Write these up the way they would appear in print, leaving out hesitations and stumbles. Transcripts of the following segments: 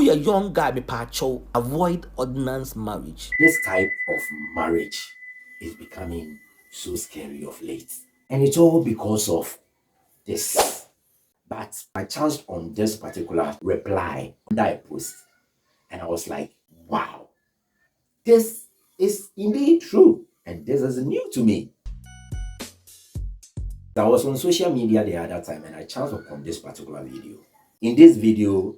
you're a young guy, be pacho, avoid ordinance marriage. This type of marriage is becoming so scary of late. And it's all because of this. But I chanced on this particular reply that I post, and I was like, wow, this is indeed true. And this is new to me. I was on social media the other time and I chanced upon this particular video. In this video,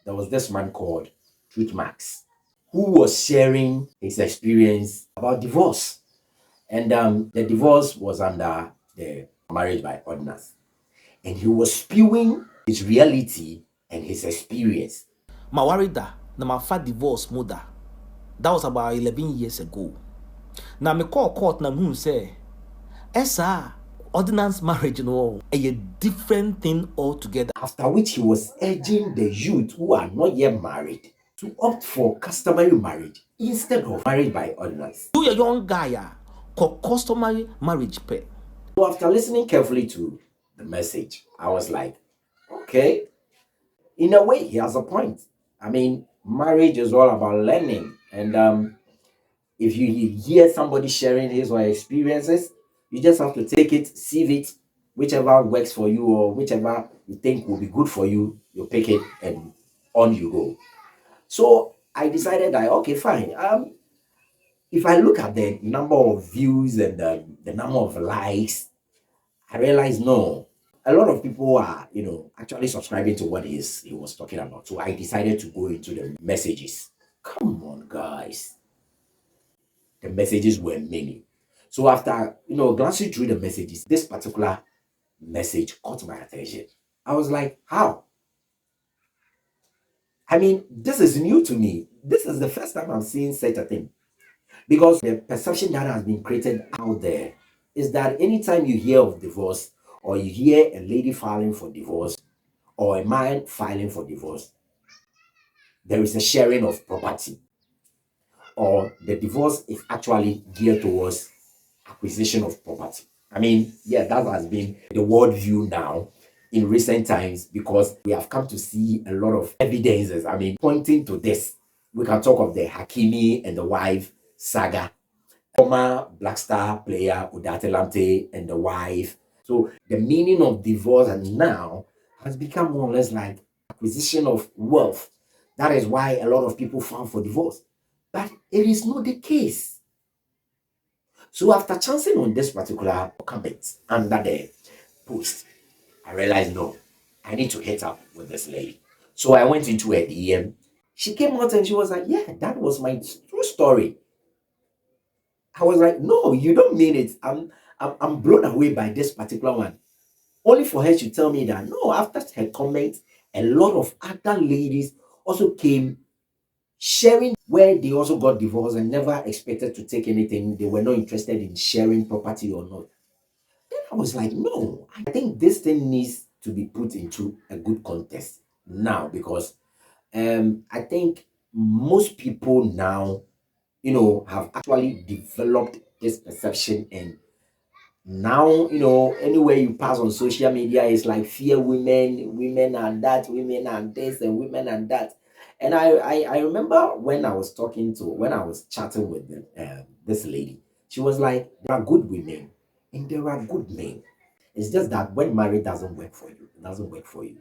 there was this man called Truth Max who was sharing his experience about divorce. And the divorce was under the marriage by ordinance. And he was spewing his reality and his experience. My worry that na my fat divorce mother. That was about 11 years ago. Now me call court na who say, Esa, ordinance marriage no a different thing altogether. After which he was urging the youth who are not yet married to opt for customary marriage instead of marriage by ordinance. You a young guy, called customary marriage pay. So after listening carefully to the message, I was like, okay, in a way, he has a point. I mean, marriage is all about learning. And if you hear somebody sharing his or her experiences, you just have to take it, sieve it, whichever works for you or whichever you think will be good for you, you pick it and on you go. So I decided that, okay, fine. If I look at the number of views and the number of likes, I realized no, a lot of people are, actually subscribing to what he was talking about. So I decided to go into the messages. Come on, guys. The messages were many. So after, glancing through the messages, this particular message caught my attention. I was like, how? I mean, this is new to me. This is the first time I'm seeing such a thing. Because the perception that has been created out there is that anytime you hear of divorce or you hear a lady filing for divorce or a man filing for divorce, there is a sharing of property or the divorce is actually geared towards acquisition of property. I mean, yeah, that has been the worldview now in recent times because we have come to see a lot of evidences. I mean, pointing to this, we can talk of the Hakimi and the wife saga, former Black Star player Udatelamte and the wife. So the meaning of divorce and now has become more or less like acquisition of wealth. That is why a lot of people file for divorce. But it is not the case. So after chancing on this particular comment under the post, I realized no, I need to hit up with this lady. So I went into her DM. She came out and she was like, yeah, that was my true story. I was like, no, you don't mean it. I'm blown away by this particular one. Only for her to tell me that no, after her comment, a lot of other ladies also came sharing where they also got divorced and never expected to take anything. They were not interested in sharing property or not. Then I was like, no, I think this thing needs to be put into a good context now because I think most people now, have actually developed this perception and now, anywhere you pass on social media, it's like fear women, women are that, women are this, and women are that. And I remember when I was chatting with this lady, she was like, there are good women and there are good men. It's just that when marriage doesn't work for you, it doesn't work for you.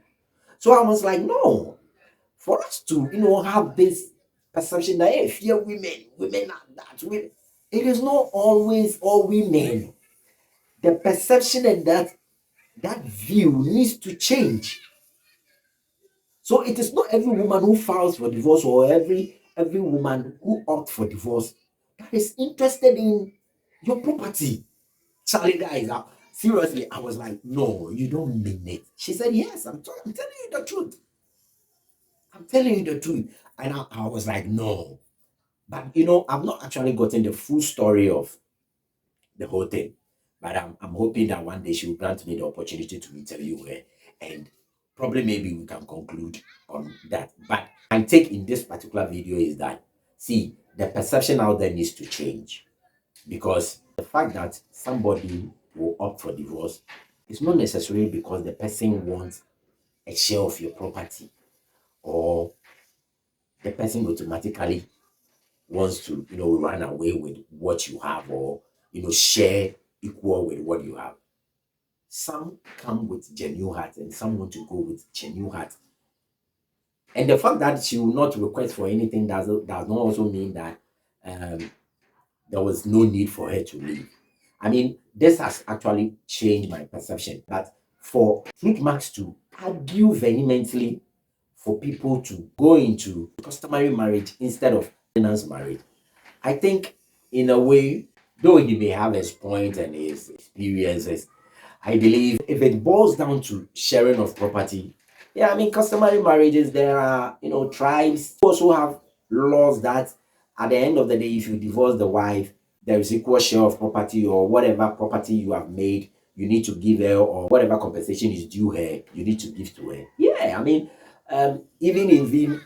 So I was like, no, for us to, have this perception that, hey, fear women, women are that, it is not always all women. The perception and that view needs to change. So it is not every woman who files for divorce or every woman who opts for divorce that is interested in your property. Charlie guys, seriously, I was like, no, you don't mean it. She said, yes, I'm telling you the truth. I'm telling you the truth. And I was like, no. But I've not actually gotten the full story of the whole thing. But I'm hoping that one day she will grant me the opportunity to interview her and probably maybe we can conclude on that. But my take in this particular video is that, see, the perception out there needs to change because the fact that somebody will opt for divorce is not necessarily because the person wants a share of your property or the person automatically wants to, run away with what you have, or, share equal with what you have. Some come with genuine heart and some want to go with genuine heart. And the fact that she will not request for anything does not also mean that um, there was no need for her to leave. I mean, this has actually changed my perception. But for Truth Max to argue vehemently for people to go into customary marriage instead of ordinance marriage, I think, in a way, though he may have his point and his experiences, I believe if it boils down to sharing of property, yeah, I mean, customary marriages, there are, tribes who also have laws that at the end of the day, if you divorce the wife, there is equal share of property, or whatever property you have made, you need to give her, or whatever compensation is due her, you need to give to her. Yeah, I mean, even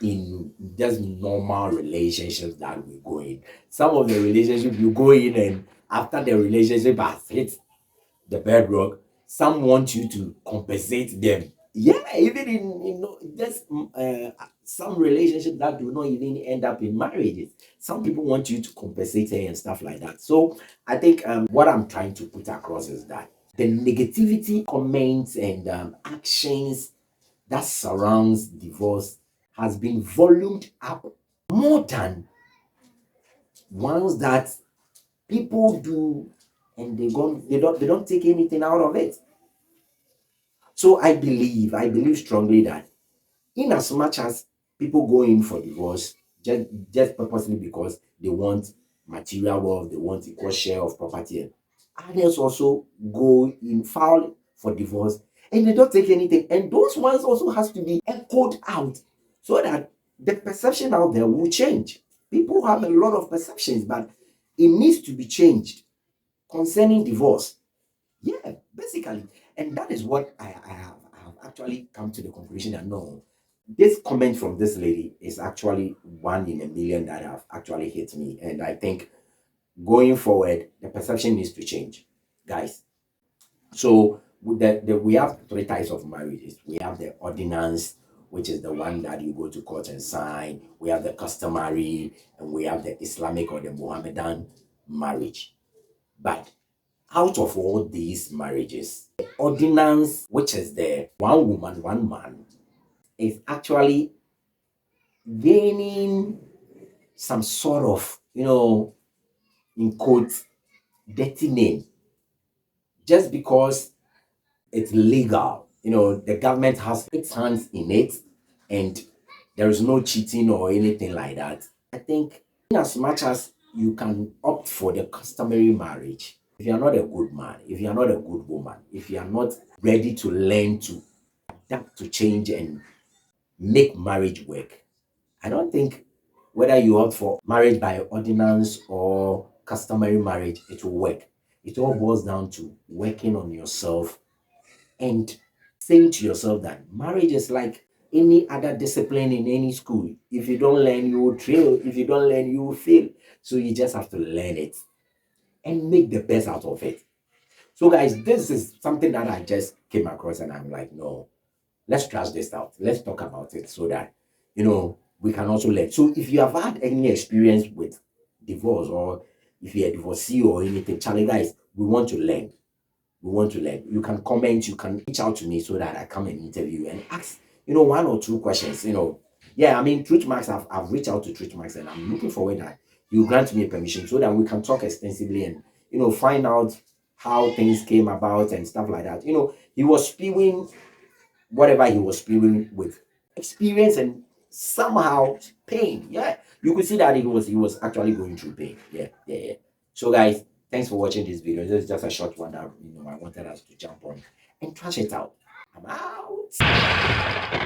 in just normal relationships that we go in, some of the relationships you go in, and after the relationship has hit the bedrock, some want you to compensate them. Yeah, even in, just some relationships that do not even end up in marriages, some people want you to compensate her and stuff like that. So I think what I'm trying to put across is that the negativity, comments, and actions that surrounds divorce has been volumed up more than ones that people do, and they don't take anything out of it. So I believe strongly that in as much as people go in for divorce just purposely because they want material wealth, they want equal share of property, and others also go in file for divorce and they don't take anything. And those ones also has to be echoed out so that the perception out there will change. People have a lot of perceptions, but it needs to be changed concerning divorce. Yeah, basically. And that is what I have actually come to the conclusion that no, this comment from this lady is actually one in a million that have actually hit me. And I think going forward, the perception needs to change, guys. So with we have three types of marriages. We have the ordinance, which is the one that you go to court and sign. We have the customary, and we have the Islamic or the Mohammedan marriage. But out of all these marriages, the ordinance, which is the one woman, one man, is actually gaining some sort of, in quotes, dirty name just because it's legal. The government has its hands in it, and there is no cheating or anything like that. I think, in as much as you can opt for the customary marriage, if you are not a good man, if you are not a good woman, if you are not ready to learn to adapt to change and make marriage work, I don't think whether you opt for marriage by ordinance or customary marriage, it will work. It all boils down to working on yourself and saying to yourself that marriage is like any other discipline in any school. If you don't learn, you will fail. If you don't learn, you will fail. So you just have to learn it and make the best out of it. So, guys, this is something that I just came across, and I'm like, no, let's trash this out. Let's talk about it so that we can also learn. So, if you have had any experience with divorce, or if you're a divorcee or anything, Charlie, guys, we want to learn. We want to learn. You can comment, you can reach out to me so that I come and interview you and ask, one or two questions. Yeah, I mean, Truth Max, I've reached out to Truth Max, and I'm looking forward that you grant me a permission so that we can talk extensively and, find out how things came about and stuff like that. He was spewing whatever he was spewing with experience and somehow pain. Yeah, you could see that he was actually going through pain. Yeah, yeah, yeah. So, guys, thanks for watching this video. This is just a short one that I wanted us to jump on and trash it out. I'm out.